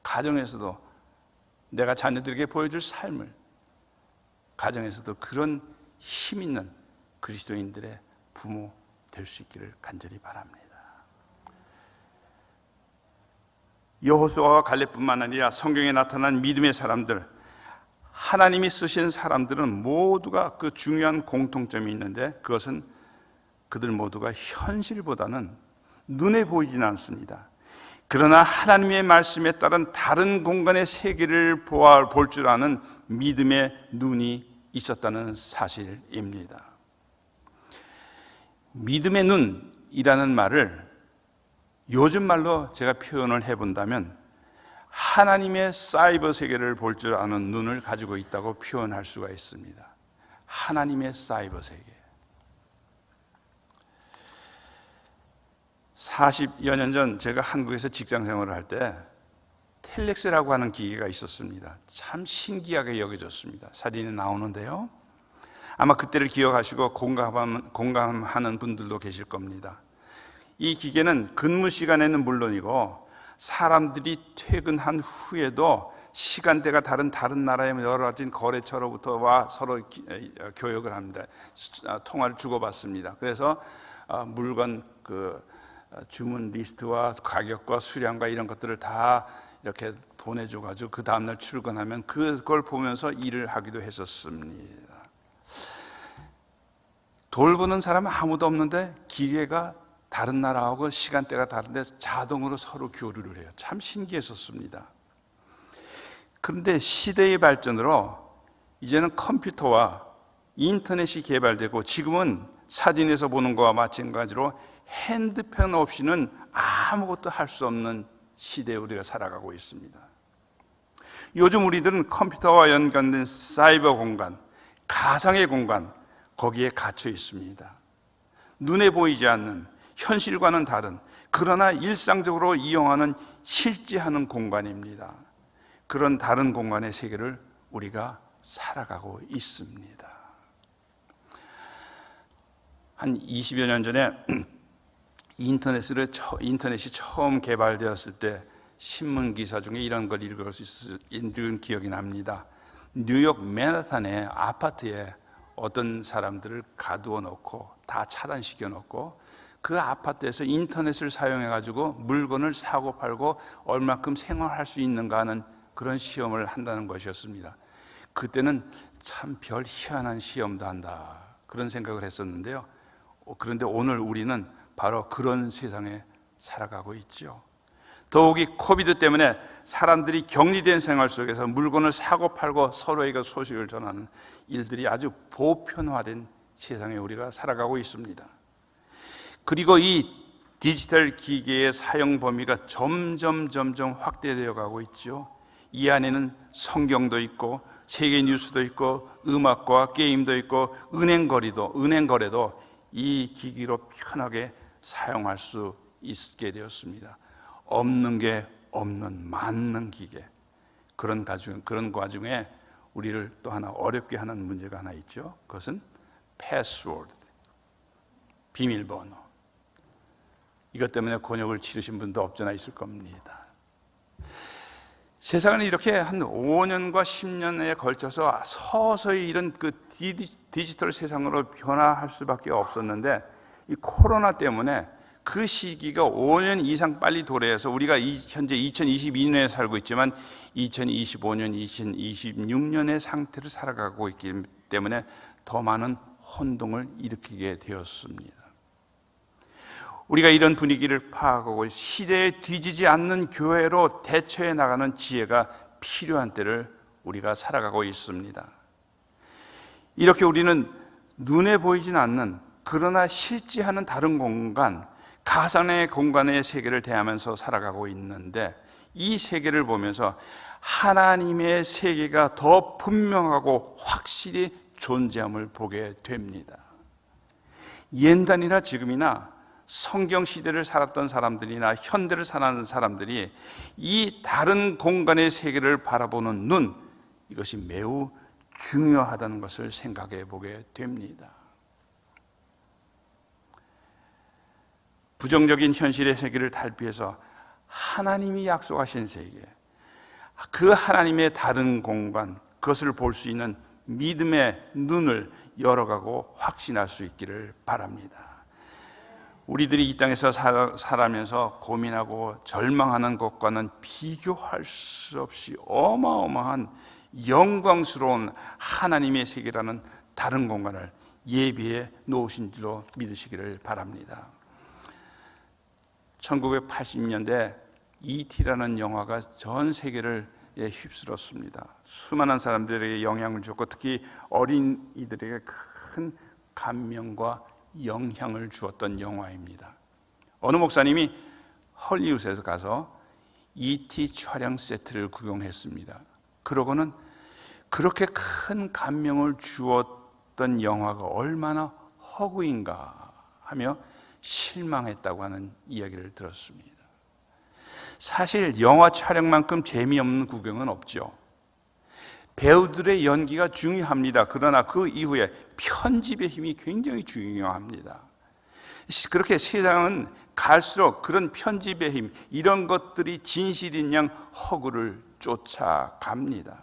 가정에서도 내가 자녀들에게 보여줄 삶을, 가정에서도 그런 힘 있는 그리스도인들의 부모 될 수 있기를 간절히 바랍니다. 여호수아와 갈렙뿐만 아니라 성경에 나타난 믿음의 사람들, 하나님이 쓰신 사람들은 모두가 그 중요한 공통점이 있는데, 그것은 그들 모두가 현실보다는 눈에 보이지는 않습니다. 그러나 하나님의 말씀에 따른 다른 공간의 세계를 볼 줄 아는 믿음의 눈이 있었다는 사실입니다. 믿음의 눈이라는 말을 요즘 말로 제가 표현을 해본다면 하나님의 사이버 세계를 볼 줄 아는 눈을 가지고 있다고 표현할 수가 있습니다. 하나님의 사이버 세계. 40여 년 전 제가 한국에서 직장 생활을 할 때 텔렉스라고 하는 기계가 있었습니다. 참 신기하게 여겨졌습니다. 사진이 나오는데요. 아마 그때를 기억하시고 공감하는 분들도 계실 겁니다. 이 기계는 근무 시간에는 물론이고 사람들이 퇴근한 후에도 시간대가 다른 나라의 여러 가지 거래처로부터 서로 교역을 합니다. 통화를 주고받습니다. 그래서 물건 주문 리스트와 가격과 수량과 이런 것들을 다 이렇게 보내줘가지고 그 다음날 출근하면 그걸 보면서 일을 하기도 했었습니다. 돌보는 사람은 아무도 없는데 기계가 다른 나라하고 시간대가 다른데 자동으로 서로 교류를 해요. 참 신기했었습니다. 그런데 시대의 발전으로 이제는 컴퓨터와 인터넷이 개발되고 지금은 사진에서 보는 것과 마찬가지로 핸드폰 없이는 아무것도 할 수 없는 시대에 우리가 살아가고 있습니다. 요즘 우리들은 컴퓨터와 연관된 사이버 공간, 가상의 공간, 거기에 갇혀 있습니다. 눈에 보이지 않는, 현실과는 다른, 그러나 일상적으로 이용하는 실제하는 공간입니다. 그런 다른 공간의 세계를 우리가 살아가고 있습니다. 한 20여 년 전에 인터넷이 처음 개발되었을 때 신문 기사 중에 이런 걸 읽은 기억이 납니다. 뉴욕 맨하탄의 아파트에 어떤 사람들을 가두어 놓고 다 차단시켜 놓고 그 아파트에서 인터넷을 사용해 가지고 물건을 사고 팔고 얼마큼 생활할 수 있는가 하는 그런 시험을 한다는 것이었습니다. 그때는 참 별 희한한 시험도 한다 그런 생각을 했었는데요. 그런데 오늘 우리는 바로 그런 세상에 살아가고 있죠. 더욱이 코비드 때문에 사람들이 격리된 생활 속에서 물건을 사고 팔고 서로에게 소식을 전하는 일들이 아주 보편화된 세상에 우리가 살아가고 있습니다. 그리고 이 디지털 기계의 사용 범위가 점점 확대되어 가고 있죠. 이 안에는 성경도 있고 세계 뉴스도 있고 음악과 게임도 있고 은행 거래도 이 기기로 편하게 사용할 수 있게 되었습니다. 없는 게 없는 많는 기계. 그런 과정에 우리를 또 하나 어렵게 하는 문제가 하나 있죠. 그것은 패스워드, 비밀번호. 이것 때문에 곤욕을 치르신 분도 없잖아 있을 겁니다. 세상은 이렇게 한 5년과 10년에 걸쳐서 서서히 이런 그 디지털 세상으로 변화할 수밖에 없었는데 이 코로나 때문에 그 시기가 5년 이상 빨리 도래해서 우리가 현재 2022년에 살고 있지만 2025년, 2026년의 상태를 살아가고 있기 때문에 더 많은 혼동을 일으키게 되었습니다. 우리가 이런 분위기를 파악하고 시대에 뒤지지 않는 교회로 대처해 나가는 지혜가 필요한 때를 우리가 살아가고 있습니다. 이렇게 우리는 눈에 보이진 않는 그러나 실제하는 다른 공간, 가상의 공간의 세계를 대하면서 살아가고 있는데 이 세계를 보면서 하나님의 세계가 더 분명하고 확실히 존재함을 보게 됩니다. 옛날이나 지금이나 성경 시대를 살았던 사람들이나 현대를 사는 사람들이 이 다른 공간의 세계를 바라보는 눈, 이것이 매우 중요하다는 것을 생각해 보게 됩니다. 부정적인 현실의 세계를 탈피해서 하나님이 약속하신 세계, 그 하나님의 다른 공간, 그것을 볼 수 있는 믿음의 눈을 열어가고 확신할 수 있기를 바랍니다. 우리들이 이 땅에서 살아면서 고민하고 절망하는 것과는 비교할 수 없이 어마어마한 영광스러운 하나님의 세계라는 다른 공간을 예비해 놓으신 줄로 믿으시기를 바랍니다. 1980년대 E.T.라는 영화가 전 세계를 휩쓸었습니다. 수많은 사람들에게 영향을 줬고 특히 어린이들에게 큰 감명과 영향을 주었던 영화입니다. 어느 목사님이 헐리우드에서 가서 E.T. 촬영 세트를 구경했습니다. 그러고는 그렇게 큰 감명을 주었던 영화가 얼마나 허구인가 하며 실망했다고 하는 이야기를 들었습니다. 사실 영화 촬영만큼 재미없는 구경은 없죠. 배우들의 연기가 중요합니다. 그러나 그 이후에 편집의 힘이 굉장히 중요합니다. 그렇게 세상은 갈수록 그런 편집의 힘, 이런 것들이 진실인 양 허구를 쫓아갑니다.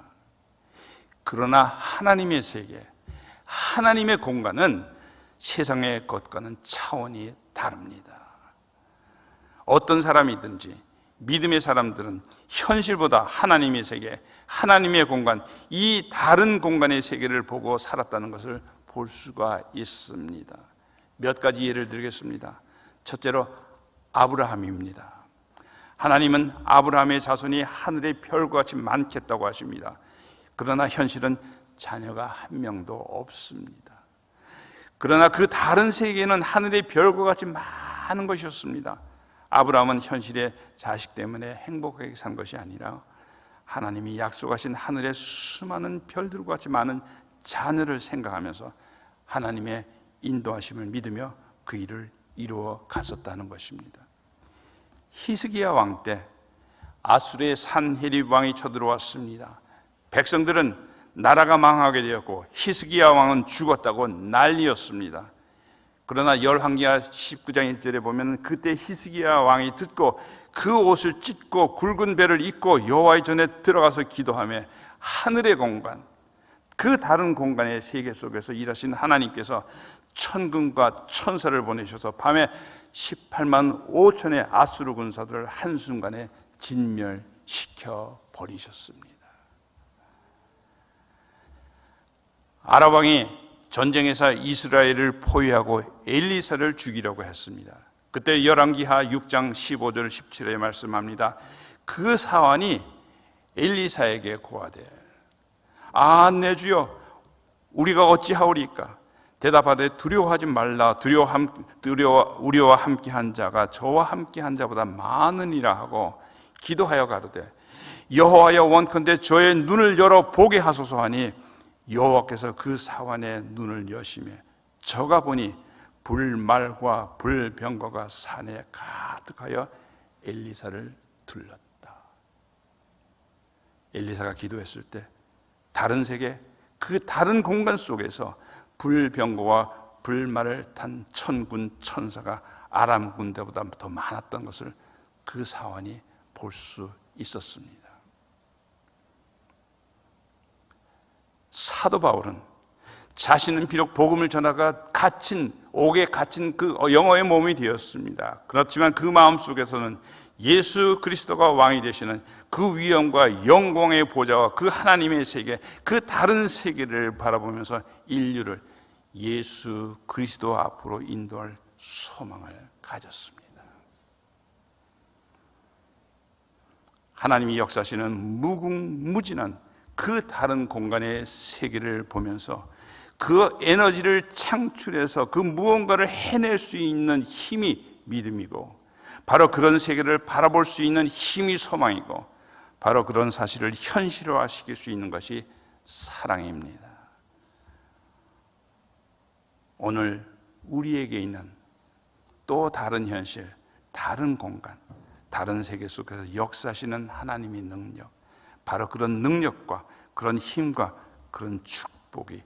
그러나 하나님의 세계, 하나님의 공간은 세상의 것과는 차원이 다릅니다. 어떤 사람이든지 믿음의 사람들은 현실보다 하나님의 세계, 하나님의 공간, 이 다른 공간의 세계를 보고 살았다는 것을 볼 수가 있습니다. 몇 가지 예를 들겠습니다. 첫째로 아브라함입니다. 하나님은 아브라함의 자손이 하늘의 별과 같이 많겠다고 하십니다. 그러나 현실은 자녀가 한 명도 없습니다. 그러나 그 다른 세계는 하늘의 별과 같이 많은 것이었습니다. 아브라함은 현실의 자식 때문에 행복하게 산 것이 아니라 하나님이 약속하신 하늘의 수많은 별들과 같이 많은 자녀를 생각하면서 하나님의 인도하심을 믿으며 그 일을 이루어 갔었다는 것입니다. 히스기야 왕 때 아수르의 산헤립 왕이 쳐들어왔습니다. 백성들은 나라가 망하게 되었고 히스기야 왕은 죽었다고 난리였습니다. 그러나 열왕기하 19장 1절에 보면 그때 히스기야 왕이 듣고 그 옷을 찢고 굵은 배를 입고 여호와의 전에 들어가서 기도하며 하늘의 공간, 그 다른 공간의 세계 속에서 일하신 하나님께서 천군과 천사를 보내셔서 밤에 18만 5천의 아수르 군사들을 한순간에 진멸시켜 버리셨습니다. 아랍 왕이 전쟁에서 이스라엘을 포위하고 엘리사를 죽이려고 했습니다. 그때 열왕기하 6장 15절 17절에 말씀합니다. 그 사환이 엘리사에게 고하되 내 주여 우리가 어찌하오리까? 대답하되 두려워하지 말라. 우리와 함께한 자가 저와 함께한 자보다 많으니라 하고 기도하여 가로되 여호와여 원컨대 저의 눈을 열어 보게 하소서 하니 여호와께서 그 사환의 눈을 여시매 저가 보니 불말과 불병거가 산에 가득하여 엘리사를 둘렀다. 엘리사가 기도했을 때 다른 세계, 그 다른 공간 속에서 불병거와 불말을 탄 천군 천사가 아람 군대보다 더 많았던 것을 그 사환이 볼 수 있었습니다. 사도 바울은 자신은 비록 복음을 전하가 옥에 갇힌 그 영어의 몸이 되었습니다. 그렇지만 그 마음 속에서는 예수 그리스도가 왕이 되시는 그 위엄과 영광의 보좌와 그 하나님의 세계, 그 다른 세계를 바라보면서 인류를 예수 그리스도 앞으로 인도할 소망을 가졌습니다. 하나님이 역사하시는 무궁무진한 그 다른 공간의 세계를 보면서 그 에너지를 창출해서 그 무언가를 해낼 수 있는 힘이 믿음이고, 바로 그런 세계를 바라볼 수 있는 힘이 소망이고, 바로 그런 사실을 현실화시킬 수 있는 것이 사랑입니다. 오늘 우리에게 있는 또 다른 현실, 다른 공간, 다른 세계 속에서 역사하시는 하나님의 능력, 바로 그런 능력과 그런 힘과 그런 축복이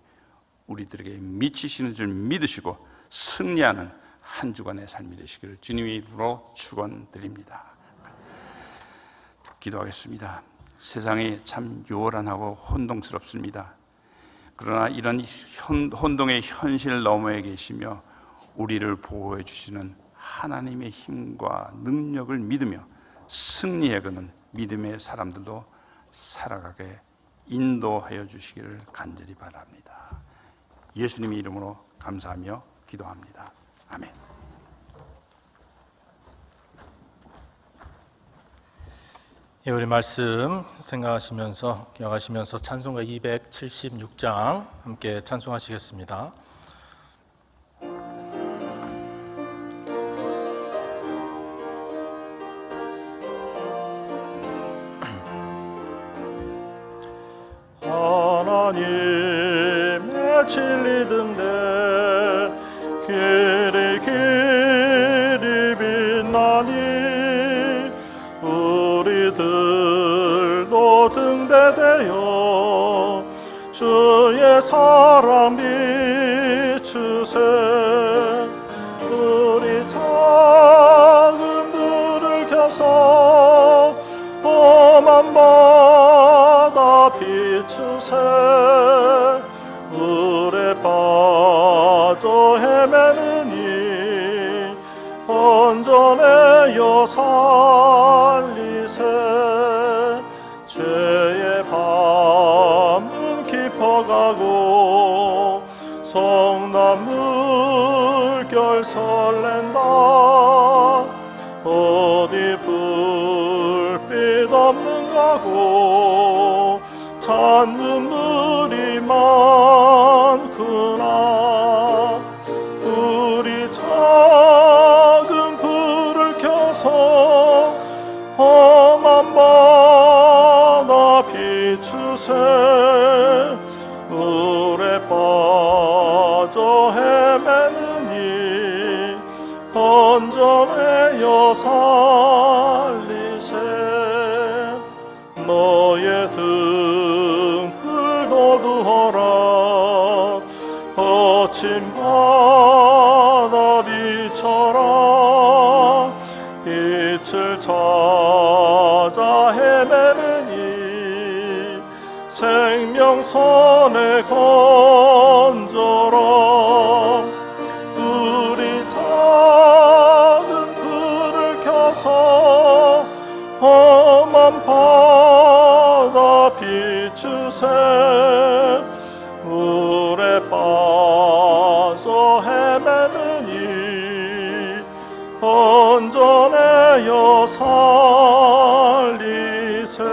우리들에게 미치시는 줄 믿으시고 승리하는 한 주간의 삶이 되시기를 주님의 이름으로 축원드립니다. 기도하겠습니다. 세상이 참 요란하고 혼동스럽습니다. 그러나 이런 혼동의 현실 너머에 계시며 우리를 보호해 주시는 하나님의 힘과 능력을 믿으며 승리해 가는 믿음의 사람들도 살아가게 인도하여 주시기를 간절히 바랍니다. 예수님의 이름으로 감사하며 기도합니다. 아멘. 예, 우리 말씀 생각하시면서 기억하시면서 찬송가 276장 함께 찬송하시겠습니다. 하나님의 진리 등대 길이 빛나니 우리들도 등대되어 주의 사랑 비추세. 우리 작은 불을 켜서 험한 바다 비추세. 물에 빠져 헤매느니 건져내어 살리세. 죄의 밤은 깊어가고 성난 물결 설렌다. 어디 불빛 없는 가고 잔눈물이 많구나. 우리 작은 불을 켜서 험한 바다 비추세. 물에 빠져 헤매느니 건져내어 살리세. 너의 등불 거두어라. 거친 바다 비춰라. 빛을 찾아 헤매느니 생명선에 건져라. 우리 작은 불을 켜서 험한 바다 비추세. 물에 빠져 헤매느니 건져내어 살리세.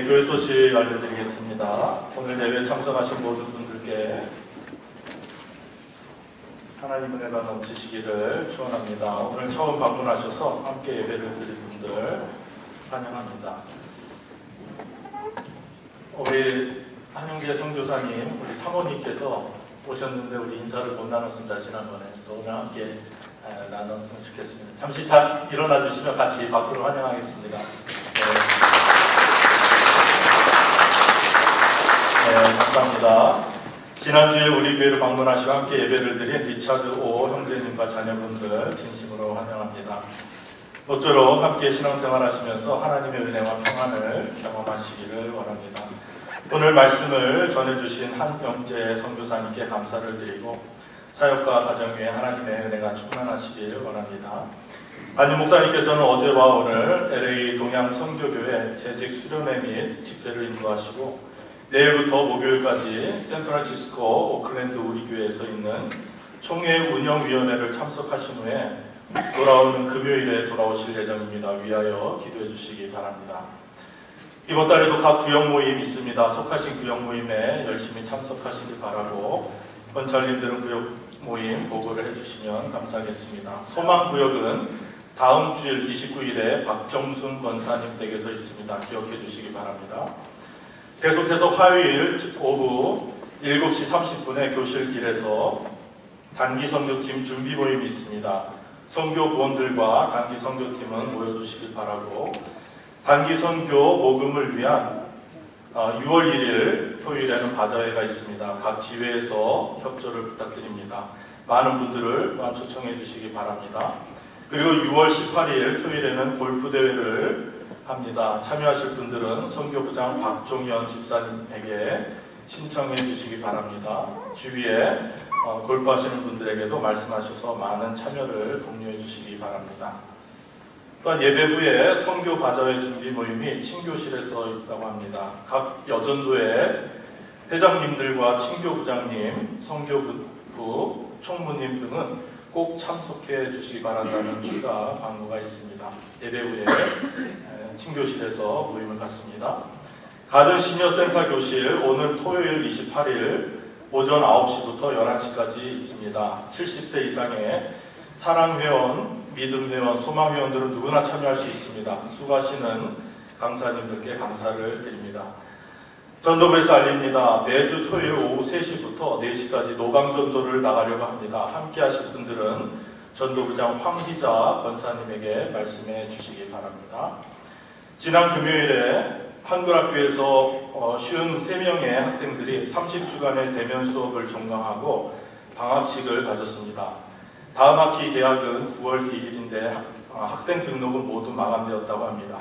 네, 교회 소식 알려드리겠습니다. 오늘 예배 참석하신 모든 분들께 하나님 은혜가 넘치시기를 축원합니다. 오늘 처음 방문하셔서 함께 예배를 드릴 분들 환영합니다. 우리 한영재 선교사님, 우리 사모님께서 오셨는데 우리 인사를 못 나눴습니다. 지난번에. 그래서 오늘 함께 나눴으면 좋겠습니다. 잠시 잘 일어나 주시면 같이 박수로 환영하겠습니다. 네, 감사합니다. 지난주에 우리 교회를 방문하시고 함께 예배를 드린 리차드 오 형제님과 자녀분들 진심으로 환영합니다. 모쪼록 함께 신앙생활 하시면서 하나님의 은혜와 평안을 경험하시기를 원합니다. 오늘 말씀을 전해주신 한영재 선교사님께 감사를 드리고 사역과 가정 위에 하나님의 은혜가 충만하시길 원합니다. 담임 목사님께서는 어제와 오늘 LA 동양 선교교회 재직 수련회 및 집회를 인도하시고 내일부터 목요일까지 샌프란시스코 오클랜드 우리 교회에서 있는 총회 운영위원회를 참석하신 후에 돌아오는 금요일에 돌아오실 예정입니다. 위하여 기도해 주시기 바랍니다. 이번 달에도 각 구역 모임 있습니다. 속하신 구역 모임에 열심히 참석하시길 바라고 권찰님들은 구역 모임 보고를 해주시면 감사하겠습니다. 소망 구역은 다음 주일 29일에 박정순 권사님 댁에서 있습니다. 기억해 주시기 바랍니다. 계속해서 화요일 오후 7시 30분에 교실 1에서 단기 선교팀 준비 모임이 있습니다. 선교 부원들과 단기 선교팀은 모여주시길 바라고 단기 선교 모금을 위한 6월 1일 토요일에는 바자회가 있습니다. 각 지회에서 협조를 부탁드립니다. 많은 분들을 또한 초청해 주시기 바랍니다. 그리고 6월 18일 토요일에는 골프 대회를 합니다. 참여하실 분들은 선교부장 박종현 집사님에게 신청해 주시기 바랍니다. 주위에 골프하시는 분들에게도 말씀하셔서 많은 참여를 독려해 주시기 바랍니다. 또한 예배 후에 선교 바자회 준비 모임이 친교실에서 있다고 합니다. 각 여전도의 회장님들과 친교부장님, 선교부 총무님 등은 꼭 참석해 주시기 바란다는 추가 광고가 있습니다. 예배 후에 친교실에서 모임을 갖습니다. 가든 시니어센터 교실 오늘 토요일 28일 오전 9시부터 11시까지 있습니다. 70세 이상의 사랑회원, 믿음회원, 소망회원들은 누구나 참여할 수 있습니다. 수고하시는 강사님들께 감사를 드립니다. 전도부에서 알립니다. 매주 토요일 오후 3시부터 4시까지 노방전도를 나가려고 합니다. 함께 하실 분들은 전도부장 황희자 권사님에게 말씀해 주시기 바랍니다. 지난 금요일에 한글학교에서 53명의 학생들이 30주간의 대면 수업을 종강하고 방학식을 가졌습니다. 다음 학기 개학은 9월 2일인데 학생 등록은 모두 마감되었다고 합니다.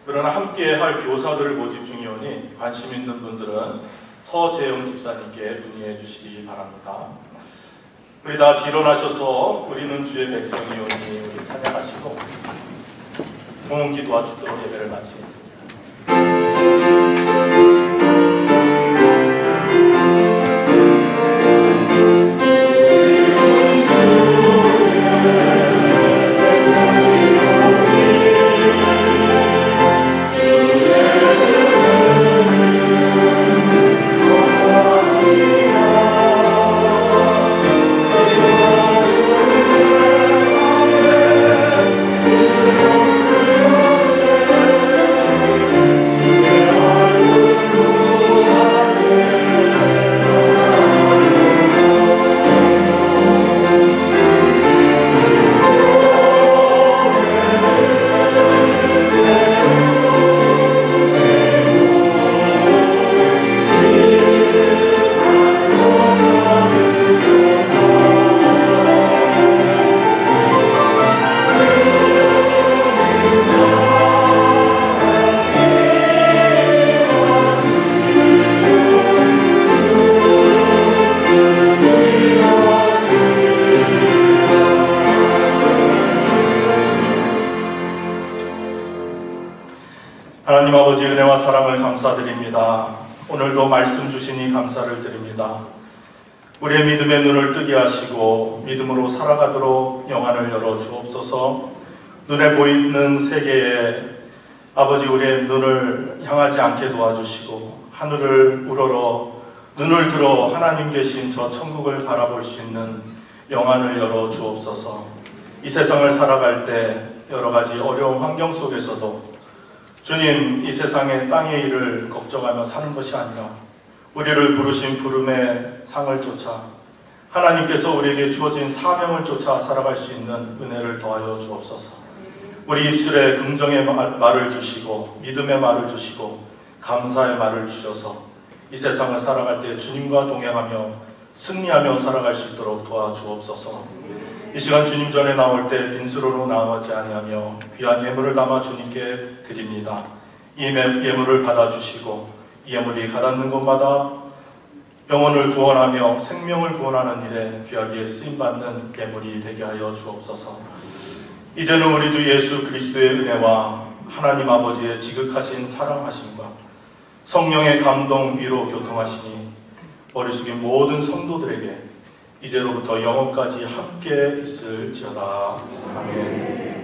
그러나 함께 할 교사들을 모집 중이오니 관심 있는 분들은 서재영 집사님께 문의해 주시기 바랍니다. 우리 다 일어나셔서 우리는 주의 백성이오니 우리 찬양하시고 공헌기도와 축도로 예배를 마치겠습니다. 하나님 아버지 은혜와 사랑을 감사드립니다. 오늘도 말씀 주시니 감사를 드립니다. 우리의 믿음의 눈을 뜨게 하시고 믿음으로 살아가도록 영안을 열어 주옵소서. 눈에 보이는 세계에 아버지, 우리의 눈을 향하지 않게 도와주시고 하늘을 우러러 눈을 들어 하나님 계신 저 천국을 바라볼 수 있는 영안을 열어 주옵소서. 이 세상을 살아갈 때 여러 가지 어려운 환경 속에서도 주님, 이 세상의 땅의 일을 걱정하며 사는 것이 아니라 우리를 부르신 부름의 상을 쫓아 하나님께서 우리에게 주어진 사명을 쫓아 살아갈 수 있는 은혜를 더하여 주옵소서. 우리 입술에 긍정의 말을 주시고 믿음의 말을 주시고 감사의 말을 주셔서 이 세상을 살아갈 때 주님과 동행하며 승리하며 살아갈 수 있도록 도와주옵소서. 이 시간 주님 전에 나올 때 빈수로로 나오지 아니하며 귀한 예물을 담아 주님께 드립니다. 이 예물을 받아주시고 이 예물이 가닿는 곳마다 영혼을 구원하며 생명을 구원하는 일에 귀하게 쓰임받는 예물이 되게 하여 주옵소서. 이제는 우리 주 예수 그리스도의 은혜와 하나님 아버지의 지극하신 사랑하심과 성령의 감동, 위로, 교통하시니 머리 숙인 모든 성도들에게 이제로부터 영원까지 함께 있을지어다. 아멘.